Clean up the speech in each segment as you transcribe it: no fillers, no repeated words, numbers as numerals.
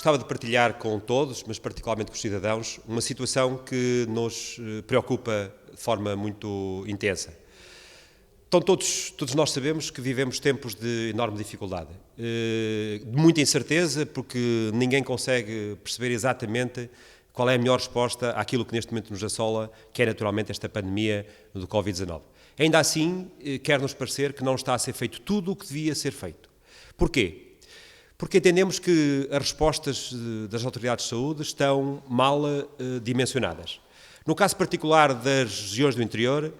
gostava de partilhar com todos, mas particularmente com os cidadãos, uma situação que nos preocupa de forma muito intensa. Então todos nós sabemos que vivemos tempos de enorme dificuldade, de muita incerteza, porque ninguém consegue perceber exatamente qual é a melhor resposta àquilo que neste momento nos assola, que é naturalmente esta pandemia do Covid-19. Ainda assim, quer-nos parecer que não está a ser feito tudo o que devia ser feito. Porquê? Porque entendemos que as respostas das autoridades de saúde estão mal dimensionadas. No caso particular das regiões do interior,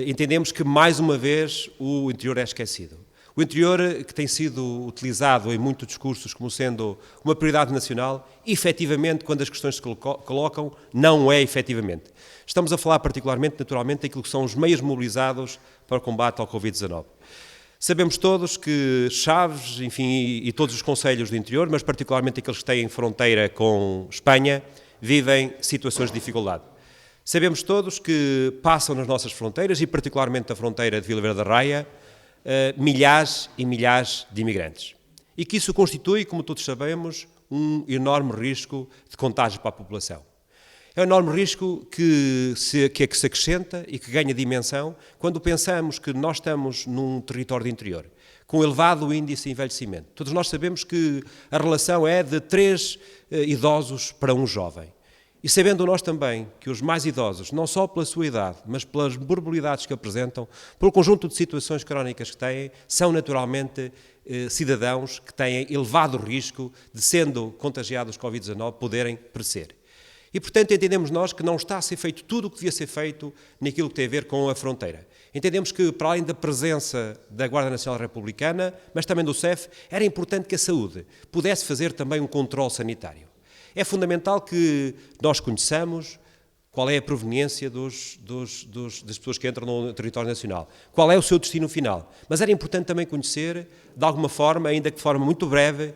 entendemos que, mais uma vez, o interior é esquecido. O interior, que tem sido utilizado em muitos discursos como sendo uma prioridade nacional, efetivamente, quando as questões se colocam, não é efetivamente. Estamos a falar particularmente, naturalmente, daquilo que são os meios mobilizados para o combate ao Covid-19. Sabemos todos que Chaves, enfim, e todos os concelhos do interior, mas particularmente aqueles que têm fronteira com Espanha, vivem situações de dificuldade. Sabemos todos que passam nas nossas fronteiras, e particularmente a fronteira de Vila Verde da Raia, milhares e milhares de imigrantes. E que isso constitui, como todos sabemos, um enorme risco de contágio para a população. É um enorme risco que se acrescenta e que ganha dimensão quando pensamos que nós estamos num território de interior, com elevado índice de envelhecimento. Todos nós sabemos que a relação é de 3 idosos para um jovem. E sabendo nós também que os mais idosos, não só pela sua idade, mas pelas morbilidades que apresentam, pelo conjunto de situações crónicas que têm, são naturalmente cidadãos que têm elevado risco de, sendo contagiados com Covid-19, poderem perecer. E, portanto, entendemos nós que não está a ser feito tudo o que devia ser feito naquilo que tem a ver com a fronteira. Entendemos que, para além da presença da Guarda Nacional Republicana, mas também do CEF, era importante que a saúde pudesse fazer também um controle sanitário. É fundamental que nós conheçamos qual é a proveniência das pessoas que entram no território nacional, qual é o seu destino final. Mas era importante também conhecer, de alguma forma, ainda que de forma muito breve,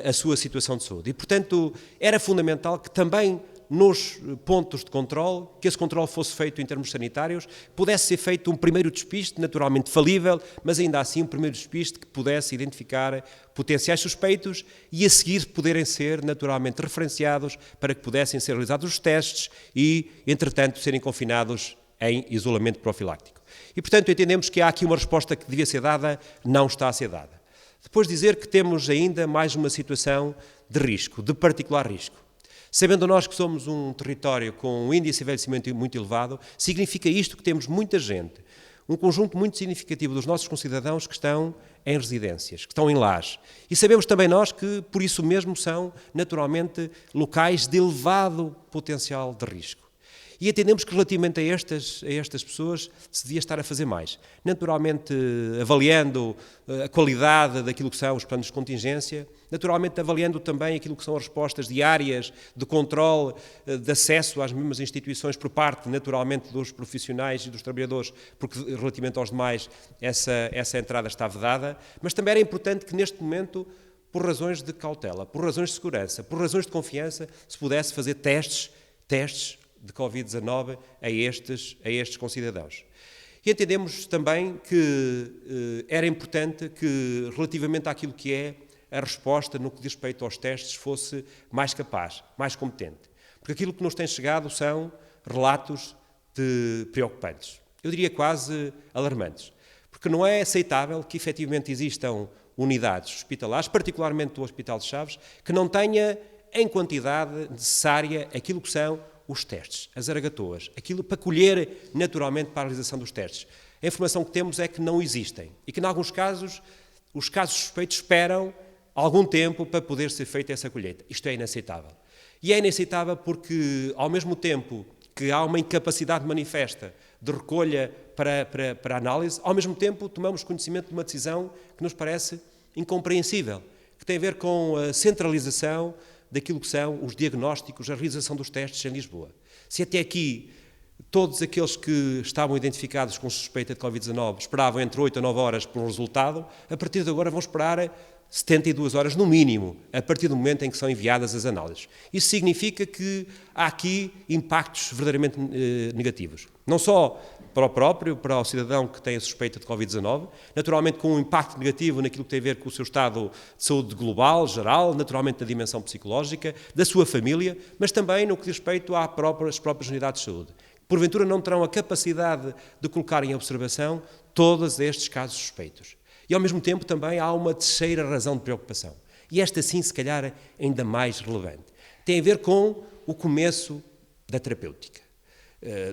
a sua situação de saúde. E, portanto, era fundamental que também nos pontos de controle, que esse controle fosse feito em termos sanitários, pudesse ser feito um primeiro despiste, naturalmente falível, mas ainda assim um primeiro despiste que pudesse identificar potenciais suspeitos e a seguir poderem ser naturalmente referenciados para que pudessem ser realizados os testes e, entretanto, serem confinados em isolamento profiláctico. E, portanto, entendemos que há aqui uma resposta que devia ser dada, não está a ser dada. Depois dizer que temos ainda mais uma situação de risco, de particular risco. Sabendo nós que somos um território com um índice de envelhecimento muito elevado, significa isto que temos muita gente, um conjunto muito significativo dos nossos concidadãos que estão em residências, que estão em lares. E sabemos também nós que, por isso mesmo, são naturalmente locais de elevado potencial de risco. E entendemos que, relativamente a estas pessoas, se devia estar a fazer mais. Naturalmente, avaliando a qualidade daquilo que são os planos de contingência, naturalmente avaliando também aquilo que são as respostas diárias de controle, de acesso às mesmas instituições por parte, naturalmente, dos profissionais e dos trabalhadores, porque, relativamente aos demais, essa entrada está vedada. Mas também era importante que, neste momento, por razões de cautela, por razões de segurança, por razões de confiança, se pudesse fazer testes de Covid-19 a estes concidadãos. E entendemos também que era importante que, relativamente àquilo que é a resposta no que diz respeito aos testes, fosse mais capaz, mais competente. Porque aquilo que nos tem chegado são relatos preocupantes. Eu diria quase alarmantes. Porque não é aceitável que efetivamente existam unidades hospitalares, particularmente do Hospital de Chaves, que não tenha em quantidade necessária aquilo que são os testes, as aragatoas, aquilo para colher naturalmente para a realização dos testes. A informação que temos é que não existem e que, em alguns casos, os casos suspeitos esperam algum tempo para poder ser feita essa colheita. Isto é inaceitável. E é inaceitável porque, ao mesmo tempo que há uma incapacidade manifesta de recolha para análise, ao mesmo tempo tomamos conhecimento de uma decisão que nos parece incompreensível, que tem a ver com a centralização daquilo que são os diagnósticos, a realização dos testes em Lisboa. Se até aqui todos aqueles que estavam identificados com suspeita de Covid-19 esperavam entre 8 a 9 horas por um resultado, a partir de agora vão esperar 72 horas no mínimo, a partir do momento em que são enviadas as análises. Isso significa que há aqui impactos verdadeiramente negativos. Não só para o próprio, para o cidadão que tem a suspeita de Covid-19, naturalmente com um impacto negativo naquilo que tem a ver com o seu estado de saúde global, geral, naturalmente na dimensão psicológica, da sua família, mas também no que diz respeito às próprias unidades de saúde. Porventura não terão a capacidade de colocar em observação todos estes casos suspeitos. E ao mesmo tempo também há uma terceira razão de preocupação. E esta sim, se calhar, ainda mais relevante. Tem a ver com o começo da terapêutica,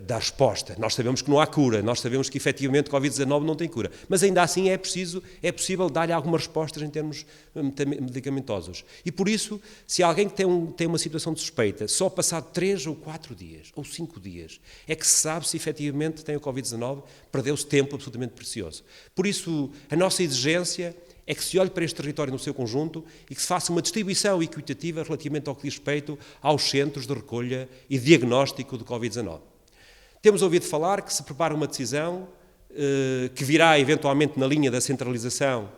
da resposta. Nós sabemos que não há cura, nós sabemos que efetivamente o Covid-19 não tem cura, mas ainda assim é possível dar-lhe algumas respostas em termos medicamentosos. E por isso, se alguém que tem uma situação de suspeita, só passado 3 ou 4 dias, ou 5 dias, é que se sabe se efetivamente tem o Covid-19, perdeu-se tempo absolutamente precioso. Por isso, a nossa exigência é que se olhe para este território no seu conjunto e que se faça uma distribuição equitativa relativamente ao que diz respeito aos centros de recolha e diagnóstico do Covid-19. Temos ouvido falar que se prepara uma decisão que virá eventualmente na linha da centralização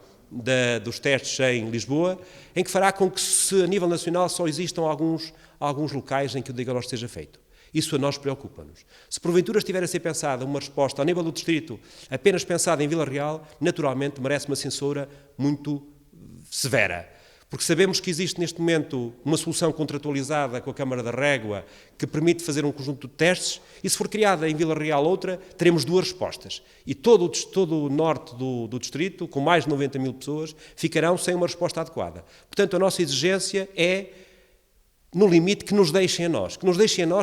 dos testes em Lisboa, em que fará com que, se a nível nacional só existam alguns locais em que o diagnóstico seja feito. Isso a nós preocupa-nos. Se porventura estiver a ser pensada uma resposta ao nível do distrito, apenas pensada em Vila Real, naturalmente merece uma censura muito severa. Porque sabemos que existe neste momento uma solução contratualizada com a Câmara da Régua que permite fazer um conjunto de testes e, se for criada em Vila Real outra, teremos 2 respostas. E todo o norte do distrito, com mais de 90 mil pessoas, ficarão sem uma resposta adequada. Portanto, a nossa exigência é, no limite, que nos deixem a nós,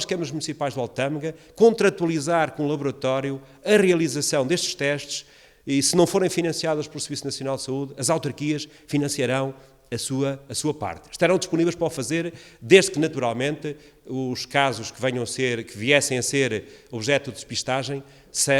câmaras municipais de Altamega, contratualizar com o laboratório a realização destes testes e, se não forem financiadas pelo Serviço Nacional de Saúde, as autarquias financiarão a sua parte. Estarão disponíveis para o fazer, desde que, naturalmente, os casos que viessem a ser objeto de despistagem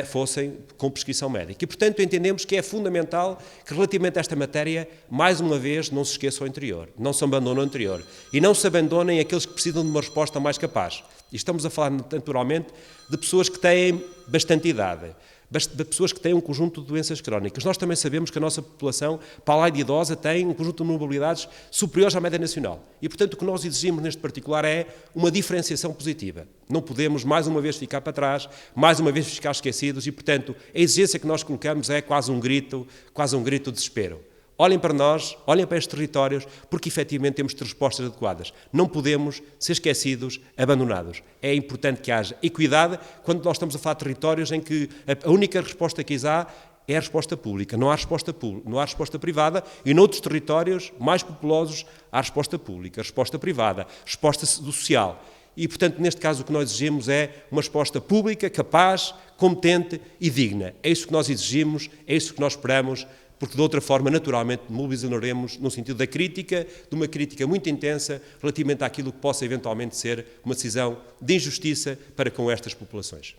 fossem com prescrição médica. E, portanto, entendemos que é fundamental que, relativamente a esta matéria, mais uma vez, não se esqueça o anterior, não se abandone o anterior e não se abandonem aqueles que precisam de uma resposta mais capaz. E estamos a falar, naturalmente, de pessoas que têm bastante idade, de pessoas que têm um conjunto de doenças crónicas. Nós também sabemos que a nossa população, para lá de idosa, tem um conjunto de mobilidades superiores à média nacional. E, portanto, o que nós exigimos neste particular é uma diferenciação positiva. Não podemos, mais uma vez, ficar para trás, mais uma vez ficar esquecidos e, portanto, a exigência que nós colocamos é quase um grito de desespero. Olhem para nós, olhem para estes territórios, porque efetivamente temos de ter respostas adequadas. Não podemos ser esquecidos, abandonados. É importante que haja equidade quando nós estamos a falar de territórios em que a única resposta que há é a resposta pública, não há resposta privada, e noutros territórios mais populosos há resposta pública, resposta privada, resposta social. E, portanto, neste caso o que nós exigimos é uma resposta pública, capaz, competente e digna. É isso que nós exigimos, é isso que nós esperamos, porque de outra forma, naturalmente, mobilizaremos no sentido da crítica, de uma crítica muito intensa relativamente àquilo que possa eventualmente ser uma decisão de injustiça para com estas populações.